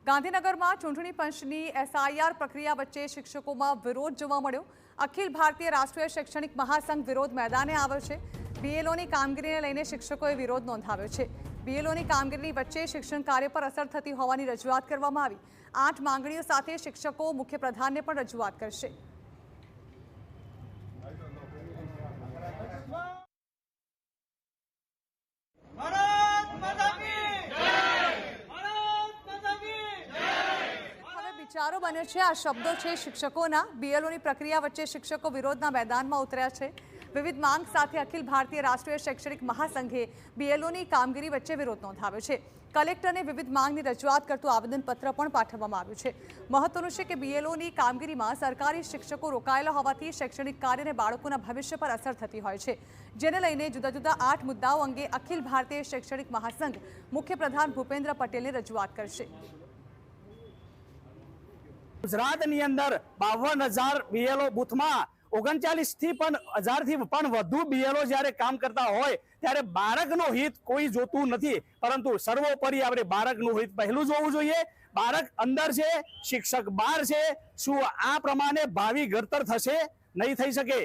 ગાંધીનગરમાં ચૂંટણી પંચની એસઆઈઆર પ્રક્રિયા વચ્ચે શિક્ષકોમાં વિરોધ જોવા મળ્યો। અખિલ ભારતીય રાષ્ટ્રીય શૈક્ષણિક મહાસંઘ વિરોધ મેદાને આવ્યો છે। બીએલઓની કામગીરીને લઈને શિક્ષકોએ વિરોધ નોંધાવ્યો છે। બીએલઓની કામગીરીની વચ્ચે શિક્ષણ કાર્ય પર અસર થતી હોવાની રજૂઆત કરવામાં આવી। 8 માંગણીઓ સાથે શિક્ષકો મુખ્યપ્રધાનને પણ રજૂઆત કરશે। विचारों बने छे आ शब्दों छे शिक्षकोना। बीएलओनी प्रक्रिया वच्चे शिक्षको विरोधना मैदानमां उतर्या छे। विविध मांग साथे अखिल भारतीय राष्ट्रीय शैक्षणिक महासंघे बीएलओनी कामगीरी वच्चे विरोध नोंधाव्यो छे। कलेक्टरने विविध मांगनी रजूआत करतुं आवेदनपत्र पण पाठववामां आव्युं छे। महत्वनुं छे के बीएलओनी कामगीरीमां सरकारी शिक्षको रोकायेला होवाथी शैक्षणिक कार्य अने बाळकोना भविष्य पर असर थती होय छे, जेने लईने जुदा जुदा 8 मुद्दाओ अंगे अखिल भारतीय शैक्षणिक महासंघ मुख्यप्रधान भूपेन्द्र पटेलने रजूआत करशे। गुजरातनी अंदर 52,000 बीएलओ बूथ में 39,000 थी पण वधु बीएलओ ज्यारे काम करता होय त्यारे बाळकनो हित कोई जोतुं नथी, परंतु सर्वोपरि आपणे बाळकनुं हित पहेલું જોવું જોઈએ। बाळक अंदर छे, शिक्षक बहार छे। शुं आ प्रमाणे भावी घडतर थशे? नहीं थई शके।